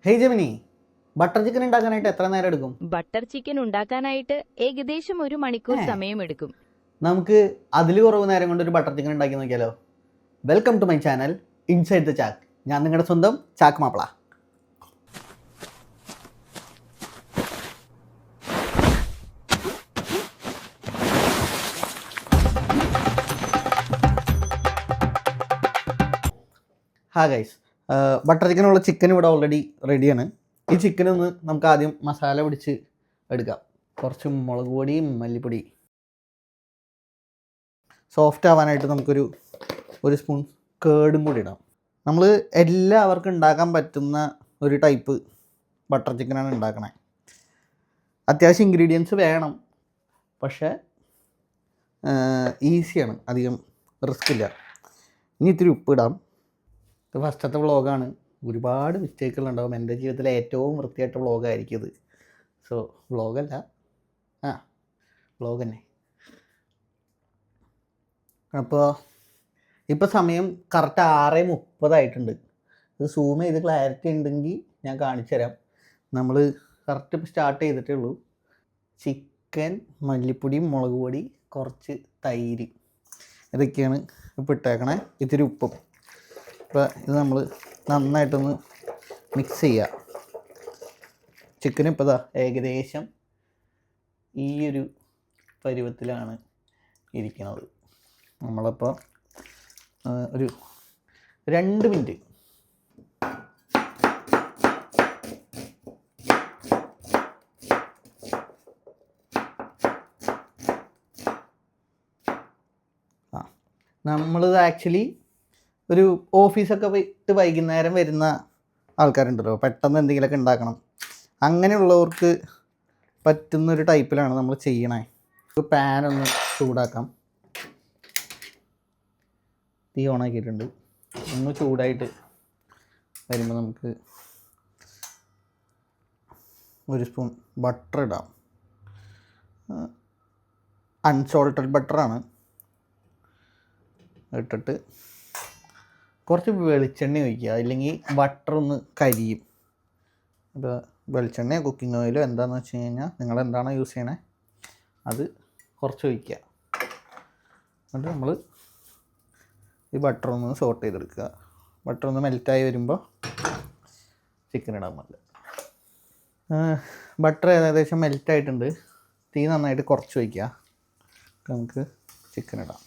Hey Gemini, butter chicken ഉണ്ടാക്കാനായിട്ട് എത്ര നേരം എടുക്കും? ബട്ടർ ചിക്കൻ ഉണ്ടാക്കാനായിട്ട് ഏകദേശം 1 മണിക്കൂർ ഏ സമയമെടുക്കും. നമുക്ക് അതിൽ കുറവ് നേരം കൊണ്ട് ഒരു ബട്ടർ ചിക്കൻ ഉണ്ടാക്കി നോക്കിയാലോ? Welcome to my channel inside the ചാക്ക്. ഞാൻ നിങ്ങളുടെ സ്വന്തം ചാക്ക് മാപ്പിള. ഹാ ഗൈസ്, ബട്ടർ ചിക്കനുള്ള ചിക്കൻ ഇവിടെ ഓൾറെഡി റെഡിയാണ്. ഈ ചിക്കനൊന്ന് നമുക്ക് ആദ്യം മസാല പിടിച്ച് എടുക്കാം. കുറച്ച് മുളക് പൊടിയും മല്ലിപ്പൊടി സോഫ്റ്റ് ആവാനായിട്ട് ഒരു സ്പൂൺ കേടും കൂടി ഇടാം. നമ്മൾ എല്ലാവർക്കും ഉണ്ടാക്കാൻ പറ്റുന്ന ഒരു ടൈപ്പ് ബട്ടർ ചിക്കനാണ് ഉണ്ടാക്കണേ. അത്യാവശ്യം ഇൻഗ്രീഡിയൻസ് വേണം, പക്ഷേ ഈസിയാണ്, അധികം റിസ്ക് ഇല്ല. ഇനി ഇത്തിരി ഉപ്പിടാം. ഇത് ഫസ്റ്റത്തെ വ്ളോഗാണ്, ഒരുപാട് മിസ്റ്റേക്കുകളുണ്ടാവും. എൻ്റെ ജീവിതത്തിലെ ഏറ്റവും വൃത്തിയായിട്ട വ്ളോഗായിരിക്കും ഇത്. സോ വ്ളോഗല്ല, വ്ളോഗ് തന്നെ. അപ്പോൾ ഇപ്പോൾ സമയം കറക്റ്റ് 6:30 ഇത് സൂം ചെയ്ത് ക്ലാരിറ്റി ഉണ്ടെങ്കിൽ ഞാൻ കാണിച്ചു തരാം. നമ്മൾ കറക്റ്റ് ഇപ്പോൾ സ്റ്റാർട്ട് ചെയ്തിട്ടേ ഉള്ളൂ. ചിക്കൻ, മല്ലിപ്പൊടി, മുളക് പൊടി, കുറച്ച് തൈര്, ഇതൊക്കെയാണ് ഇപ്പോൾ ഇട്ടേക്കണേ. ഇത്തിരി ഉപ്പും. ഇപ്പോൾ ഇത് നമ്മൾ നന്നായിട്ടൊന്ന് മിക്സ് ചെയ്യുക. ചിക്കൻ ഇപ്പോൾ ഇതാ ഏകദേശം ഈ ഒരു പരുവത്തിലാണ് ഇരിക്കുന്നത്. നമ്മളപ്പോൾ ഒരു 2 മിനിറ്റ് നമ്മളിത് ആക്ച്വലി ഒരു ഓഫീസൊക്കെ പോയിട്ട് വൈകുന്നേരം വരുന്ന ആൾക്കാരുണ്ടല്ലോ, പെട്ടെന്ന് എന്തെങ്കിലുമൊക്കെ ഉണ്ടാക്കണം, അങ്ങനെയുള്ളവർക്ക് പറ്റുന്നൊരു ടൈപ്പിലാണ് നമ്മൾ ചെയ്യണേ. ഒരു പാനൊന്ന് ചൂടാക്കാം. തീ ഓണാക്കിയിട്ടുണ്ട്. ഒന്ന് ചൂടായിട്ട് വരുമ്പോൾ നമുക്ക് ഒരു സ്പൂൺ ബട്ടർ ഇടാം. അൺസോൾട്ടഡ് ബട്ടറാണ്. ഇട്ടിട്ട് കുറച്ച് വെളിച്ചെണ്ണ ഒഴിക്കുക, ഇല്ലെങ്കിൽ ബട്ടർ ഒന്ന് കരിയും. അപ്പോൾ വെളിച്ചെണ്ണയോ കുക്കിംഗ് ഓയിലോ എന്താണെന്ന് വെച്ച് കഴിഞ്ഞാൽ നിങ്ങൾ എന്താണോ യൂസ് ചെയ്യണേ അത് കുറച്ച് ഒഴിക്കുക. എന്നിട്ട് നമ്മൾ ഈ ബട്ടർ ഒന്ന് സോട്ട് ചെയ്തെടുക്കുക. ബട്ടർ ഒന്ന് മെൽറ്റായി വരുമ്പോൾ ചിക്കൻ ഇടാൻ പാടില്ല. ബട്ടർ ഏകദേശം മെൽറ്റായിട്ടുണ്ട്. തീ നന്നായിട്ട് കുറച്ച് വയ്ക്കുക. നമുക്ക് ചിക്കൻ ഇടാം.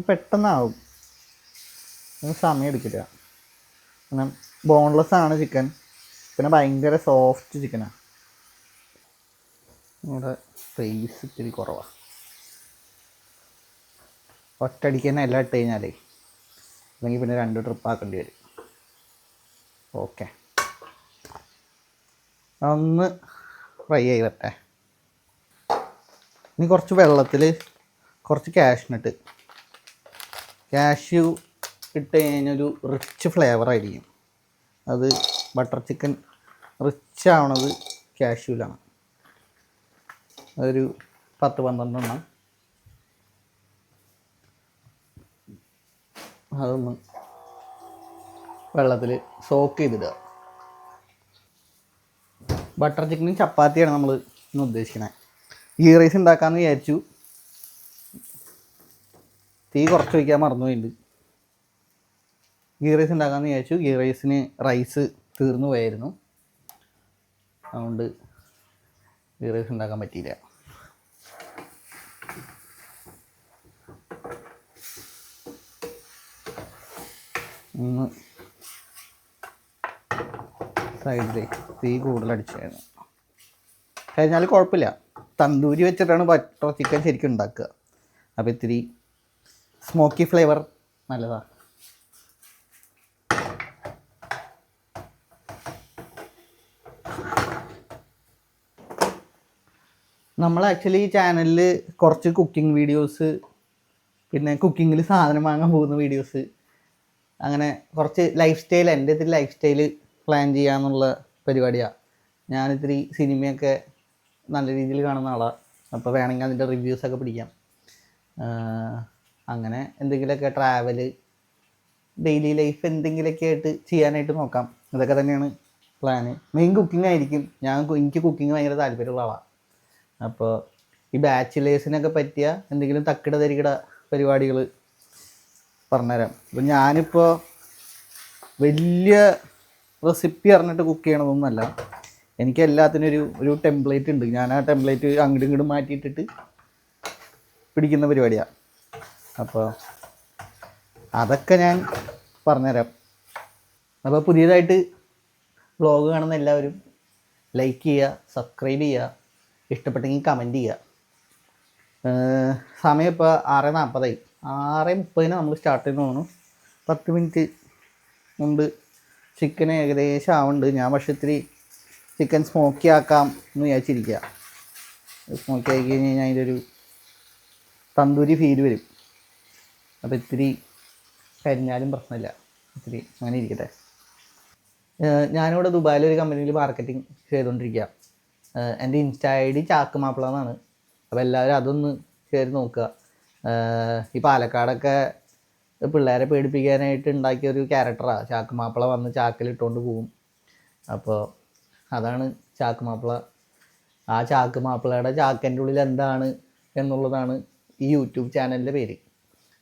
പെട്ടെന്നാവും, സമയം എടുക്കില്ല. കാരണം ബോൺലെസ് ആണ് ചിക്കൻ, പിന്നെ ഭയങ്കര സോഫ്റ്റ് ചിക്കനാണ്. നമ്മുടെ സ്പേസ് ഇത്തിരി കുറവാണ്. ഒറ്റയടിക്ക് തന്നെ എല്ലാം ഇട്ട് കഴിഞ്ഞാലേ, അല്ലെങ്കിൽ പിന്നെ 2 ട്രിപ്പ് ആക്കേണ്ടി വരും. ഓക്കെ, ഒന്ന് ഫ്രൈ ആയി വരട്ടെ. ഇനി കുറച്ച് വെള്ളത്തിൽ കുറച്ച് കാഷ്യൂ ഇട്ട് കഴിഞ്ഞൊരു റിച്ച് ഫ്ലേവർ ആയിരിക്കും. അത് ബട്ടർ ചിക്കൻ റിച്ച് ആവണത് കാഷ്യൂലാണ്. അതൊരു 10-12 എണ്ണം അതൊന്ന് വെള്ളത്തിൽ സോക്ക് ചെയ്തിടുക. ബട്ടർ ചിക്കനും ചപ്പാത്തിയാണ് നമ്മൾ ഇന്ന് ഉദ്ദേശിക്കുന്നത്. ഗീ റൈസ് ഉണ്ടാക്കാമെന്ന് വിചാരിച്ചു. തീ കുറച്ച് വയ്ക്കാൻ മറന്നുപോയിട്ടുണ്ട്. ഗീ റൈസ് ഉണ്ടാക്കാമെന്ന് വിചാരിച്ചു. ഗീ റൈസിന് റൈസ് തീർന്നു പോയായിരുന്നു, അതുകൊണ്ട് ഗീ റൈസ് ഉണ്ടാക്കാൻ പറ്റിയില്ല. ഒന്ന് സൈഡിൽ തീ കൂടുതലടിച്ചായിരുന്നു. കഴിഞ്ഞാൽ കുഴപ്പമില്ല, തന്തൂരി വെച്ചിട്ടാണ് ബട്ടർ ചിക്കൻ ശരിക്കും ഉണ്ടാക്കുക. അപ്പോൾ ഇത്തിരി സ്മോക്കി ഫ്ലേവർ നല്ലതാണ്. നമ്മൾ ആക്ച്വലി ഈ ചാനലിൽ കുറച്ച് കുക്കിംഗ് വീഡിയോസ്, പിന്നെ കുക്കിങ്ങിൽ സാധനം വാങ്ങാൻ പോകുന്ന വീഡിയോസ്, അങ്ങനെ കുറച്ച് ലൈഫ് സ്റ്റൈൽ, എൻ്റെ ഇത്തിരി ലൈഫ് സ്റ്റൈൽ പ്ലാൻ ചെയ്യാമെന്നുള്ള പരിപാടിയാണ്. ഞാനിത്തിരി സിനിമയൊക്കെ നല്ല രീതിയിൽ കാണുന്ന ആളാണ്. അപ്പോൾ വേണമെങ്കിൽ അതിൻ്റെ റിവ്യൂസൊക്കെ പിടിക്കാം. അങ്ങനെ എന്തെങ്കിലുമൊക്കെ ട്രാവൽ, ഡെയിലി ലൈഫ് എന്തെങ്കിലുമൊക്കെ ആയിട്ട് ചെയ്യാനായിട്ട് നോക്കാം. ഇതൊക്കെ തന്നെയാണ് പ്ലാന്. മെയിൻ കുക്കിംഗ് ആയിരിക്കും. എനിക്ക് കുക്കിംഗ് ഭയങ്കര താല്പര്യമുള്ള ആളാണ്. അപ്പോൾ ഈ ബാച്ചിലേഴ്സിനൊക്കെ പറ്റിയ എന്തെങ്കിലും തക്കിട തരികിട പരിപാടികൾ പറഞ്ഞുതരാം. അപ്പോൾ ഞാനിപ്പോൾ വലിയ റെസിപ്പി അറിഞ്ഞിട്ട് കുക്ക് ചെയ്യണതൊന്നുമല്ല. എനിക്ക് എല്ലാത്തിനും ഒരു ടെംപ്ലേറ്റ് ഉണ്ട്. ഞാൻ ആ ടെംപ്ലേറ്റ് അങ്ങോട്ടും ഇങ്ങോട്ടും മാറ്റിയിട്ടിട്ട് പിടിക്കുന്ന പരിപാടിയാണ്. അപ്പോൾ അതൊക്കെ ഞാൻ പറഞ്ഞുതരാം. അപ്പോൾ പുതിയതായിട്ട് വ്ളോഗ് കാണുന്ന എല്ലാവരും ലൈക്ക് ചെയ്യുക, സബ്സ്ക്രൈബ് ചെയ്യുക, ഇഷ്ടപ്പെട്ടെങ്കിൽ കമൻറ്റ് ചെയ്യുക. സമയം ഇപ്പോൾ 6:40. 6:30 നമ്മൾ സ്റ്റാർട്ട് ചെയ്ത് തോന്നുന്നു. 10 മിനിറ്റ് മുമ്പ് ചിക്കൻ ഏകദേശം ആവുന്നുണ്ട്. ഞാൻ പക്ഷേ ഇത്തിരി ചിക്കൻ സ്മോക്കി ആക്കാം എന്ന് വിചാരിച്ചിരിക്കുക. സ്മോക്കി ആക്കി കഴിഞ്ഞ് കഴിഞ്ഞാൽ അതിൻ്റെ ഒരു തന്തൂരി ഫീൽ വരും. അപ്പോൾ ഇത്തിരി കരിഞ്ഞാലും പ്രശ്നമില്ല, ഇത്തിരി അങ്ങനെ ഇരിക്കട്ടെ. ഞാനിവിടെ ദുബായിലൊരു കമ്പനിയിൽ മാർക്കറ്റിംഗ് ചെയ്തുകൊണ്ടിരിക്കുക. എൻ്റെ ഇൻസ്റ്റാ ID ചാക്ക് മാപ്പിള എന്നാണ്. അപ്പോൾ എല്ലാവരും അതൊന്ന് കയറി നോക്കുക. ഈ പാലക്കാടൊക്കെ പിള്ളേരെ പേടിപ്പിക്കാനായിട്ട് ഉണ്ടാക്കിയൊരു ക്യാരക്ടറാണ് ചാക്ക് മാപ്പിള. വന്ന് ചാക്കിലിട്ടുകൊണ്ട് പോവും. അപ്പോൾ അതാണ് ചാക്ക് മാപ്പിള. ആ ചാക്ക് മാപ്പിളയുടെ ചാക്കിൻ്റെ ഉള്ളിൽ എന്താണ് എന്നുള്ളതാണ് ഈ യൂട്യൂബ് ചാനലിൻ്റെ പേര്.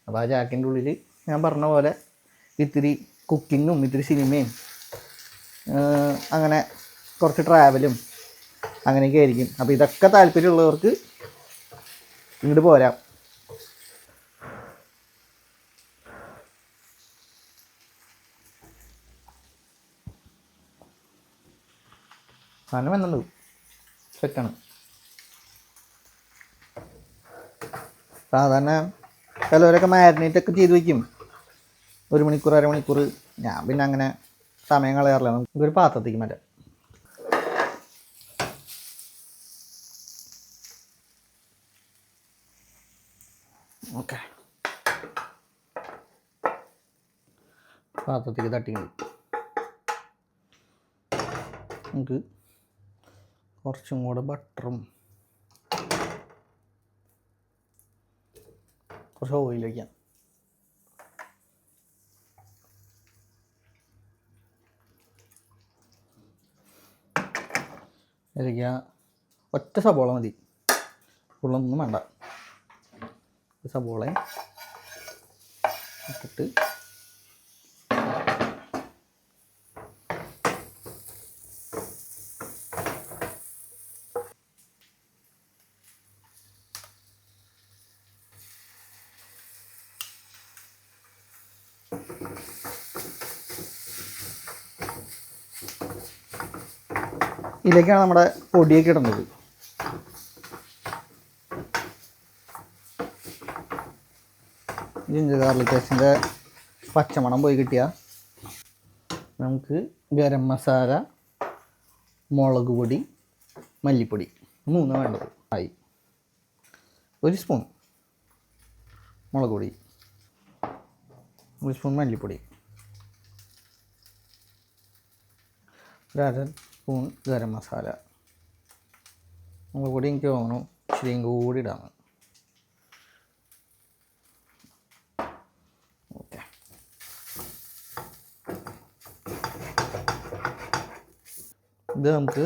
അപ്പോൾ ആ ചാക്കിൻ്റെ ഉള്ളിൽ ഞാൻ പറഞ്ഞ പോലെ ഇത്തിരി കുക്കിങ്ങും ഇത്തിരി സിനിമയും അങ്ങനെ കുറച്ച് ട്രാവലും അങ്ങനെയൊക്കെ ആയിരിക്കും. അപ്പോൾ ഇതൊക്കെ താല്പര്യമുള്ളവർക്ക് ഇങ്ങോട്ട് പോരാം. സാധനം വന്നുണ്ട്, സെറ്റാണ്. സാധാരണ ചിലവരൊക്കെ മാരിനേറ്റൊക്കെ ചെയ്ത് വയ്ക്കും 1 മണിക്കൂർ 1.5 മണിക്കൂർ. ഞാൻ പിന്നെ അങ്ങനെ സമയം കളയാറില്ല. നമുക്കൊരു പാത്രത്തേക്ക് മാറ്റാം. ഓക്കെ, പാത്രത്തേക്ക് തട്ടി നമുക്ക് കുറച്ചും കൂടെ ബട്ടറും കുറച്ച് ഓയിൽ വയ്ക്കാം. ഇതിലേക്ക് ഒറ്റ സബോള മതി, ഫുള്ളൊന്നും വേണ്ട. സബോളയും ഇട്ടിട്ട് ഇതിലേക്കാണ് നമ്മുടെ പൊടിയൊക്കെ ഇടുന്നത്. ജിഞ്ചർ ഗാർലിക് പേസ്റ്റിൻ്റെ പച്ചമണം പോയി കിട്ടിയാൽ നമുക്ക് ഗരം മസാല, മുളക് പൊടി, മല്ലിപ്പൊടി 3 വേണ്ടത്. ആയി 1 സ്പൂൺ മുളക് പൊടി, 1 സ്പൂൺ മല്ലിപ്പൊടി, 1/2 സ്പൂൺ ഗരം മസാല. മുളക് പൊടി എനിക്ക് തോന്നുന്നു ഇച്ചിരിയും കൂടി ഇടാണ്. ഓക്കെ, ഇത് നമുക്ക്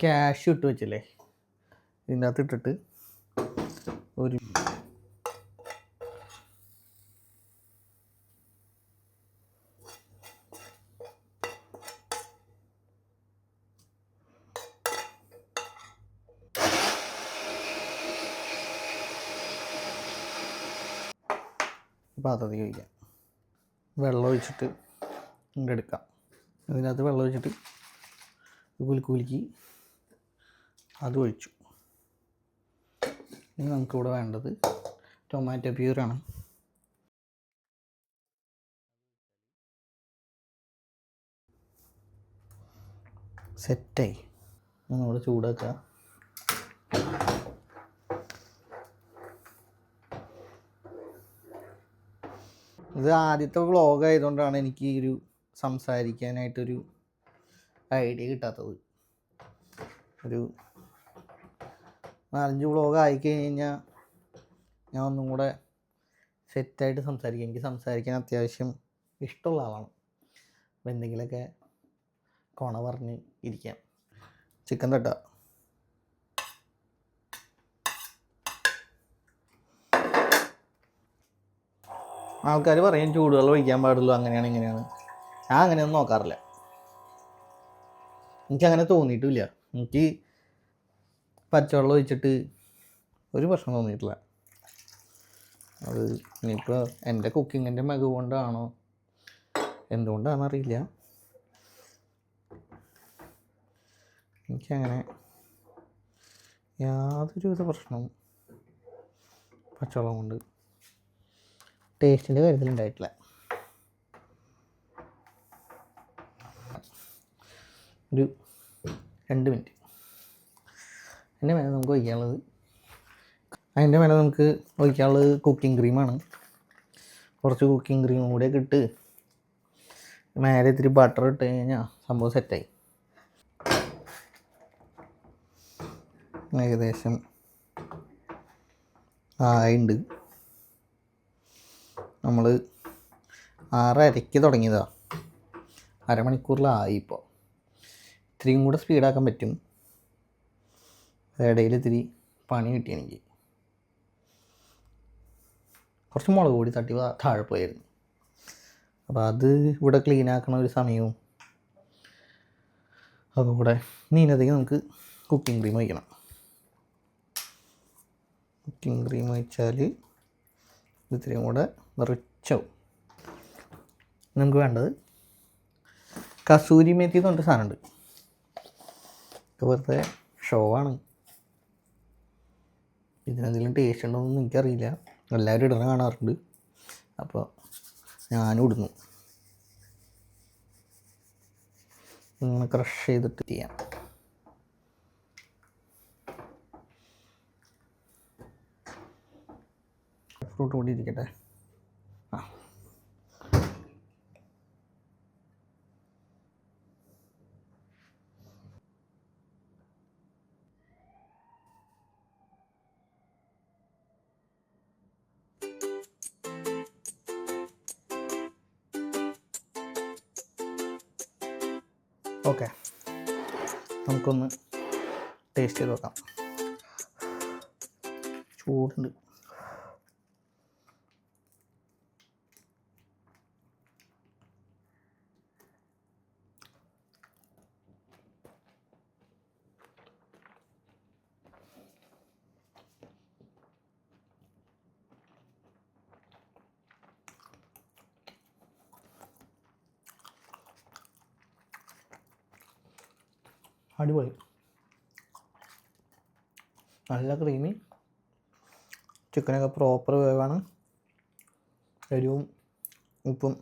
ക്യാഷ് ഇട്ട് വെച്ചില്ലേ ഇതിൻ്റെ അകത്ത് ഇട്ടിട്ട് ഒരു പാത്രത്തിൽ വയ്ക്കാം. വെള്ളം ഒഴിച്ചിട്ട് ഇങ്ങോട്ട് എടുക്കാം. ഇതിനകത്ത് വെള്ളം ഒഴിച്ചിട്ട് കുലുക്കി അത് ഒഴിച്ചു. ഇനി നമുക്കിവിടെ വേണ്ടത് ടൊമാറ്റോ പ്യൂറാണ്. സെറ്റായി. ഒന്നുകൂടെ ചൂടാക്കുക. ഇത് ആദ്യത്തെ വ്ളോഗ് ആയതുകൊണ്ടാണ് എനിക്ക് ഒരു സംസാരിക്കാനായിട്ടൊരു ഐഡിയ കിട്ടാത്തത്. ഒരു 4-5 വ്ളോഗ് ആയിക്കഴിഞ്ഞാൽ ഞാൻ ഒന്നും കൂടെ സെറ്റായിട്ട് സംസാരിക്കും. എനിക്ക് സംസാരിക്കാൻ അത്യാവശ്യം ഇഷ്ടമുള്ള ആളാണ്. അപ്പോൾ എന്തെങ്കിലുമൊക്കെ കൊണ പറഞ്ഞ് ഇരിക്കാം. ചിക്കൻ തട്ട ആൾക്കാർ പറയും ചൂടുവെള്ളം ഒഴിക്കാൻ പാടുള്ളൂ, അങ്ങനെയാണ് ഇങ്ങനെയാണ്. ഞാൻ അങ്ങനെയൊന്നും നോക്കാറില്ല. എനിക്കങ്ങനെ തോന്നിയിട്ടില്ല. എനിക്ക് പച്ചവെള്ളം ഒഴിച്ചിട്ട് ഒരു പ്രശ്നം തോന്നിയിട്ടില്ല. അത് ഇനിയിപ്പോൾ എൻ്റെ കുക്കിങ്ങിൻ്റെ മികവ് കൊണ്ടാണോ എന്തുകൊണ്ടാണെന്നറിയില്ല, എനിക്കങ്ങനെ യാതൊരുവിധ പ്രശ്നവും പച്ചവെള്ളം കൊണ്ട് ടേസ്റ്റിൻ്റെ കാര്യത്തിൽ ഉണ്ടായിട്ടില്ല. ഒരു 2 മിനിറ്റ്. അതിൻ്റെ മേലെ നമുക്ക് ഒഴിക്കാനുള്ളത് കുക്കിംഗ് ക്രീമാണ്. കുറച്ച് കുക്കിംഗ് ക്രീമും കൂടെ ഇട്ട് മേലെ ഇത്തിരി ബട്ടർ ഇട്ട് കഴിഞ്ഞാൽ സംഭവം സെറ്റായി. ഏകദേശം ആയിണ്ട്. നമ്മൾ 6:30 തുടങ്ങിയതാണ്, അരമണിക്കൂറിലായി. ഇപ്പോൾ ഇത്തിരിയും കൂടെ സ്പീഡാക്കാൻ പറ്റും. ഇടയിൽ ഇത്തിരി പണി കിട്ടി എനിക്ക്. കുറച്ച് മുളക് പൊടി തട്ടി താഴെ പോയായിരുന്നു. അപ്പോൾ അത് ഇവിടെ ക്ലീൻ ആക്കണ ഒരു സമയവും അതുകൂടെ നീനധികം നമുക്ക് കുക്കിംഗ് ക്രീം ഒഴിക്കണം. കുക്കിംഗ് ക്രീം ഒഴിച്ചാൽ ഇത്രയും കൂടെ റിച്ചാവും. നമുക്ക് വേണ്ടത് കസൂരി മേത്തി എന്ന് പറഞ്ഞ സാധനമുണ്ട്. വെറുതെ ഷോ ആണ്. ഇതിനെന്തെങ്കിലും ടേസ്റ്റ് ഉണ്ടോയെന്നൊന്നും എനിക്കറിയില്ല. എല്ലാവരും ഇടുന്ന കാണാറുണ്ട്, അപ്പോൾ ഞാനും ഇടുന്നു. ഇങ്ങനെ ക്രഷ് ചെയ്തിട്ട് ചെയ്യാം. ഫ്രൂട്ട് കൂടി ഇരിക്കട്ടെ. ഓക്കെ, നമുക്കൊന്ന് ടേസ്റ്റ് ചെയ്ത് നോക്കാം. ചൂടുണ്ട്. അടിപൊളി, നല്ല ക്രീമി. ചിക്കനൊക്കെ പ്രോപ്പർ വേവാണ്. എരിവും ഉപ്പും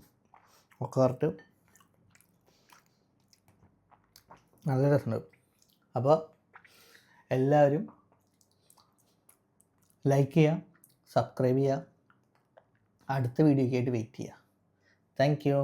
ഒക്കെ കറക്റ്റ്. നല്ല രസമുണ്ട്. അപ്പോൾ എല്ലാവരും ലൈക്ക് ചെയ്യുക, സബ്സ്ക്രൈബ് ചെയ്യുക, അടുത്ത വീഡിയോയ്ക്കായിട്ട് വെയിറ്റ് ചെയ്യുക. Thank you.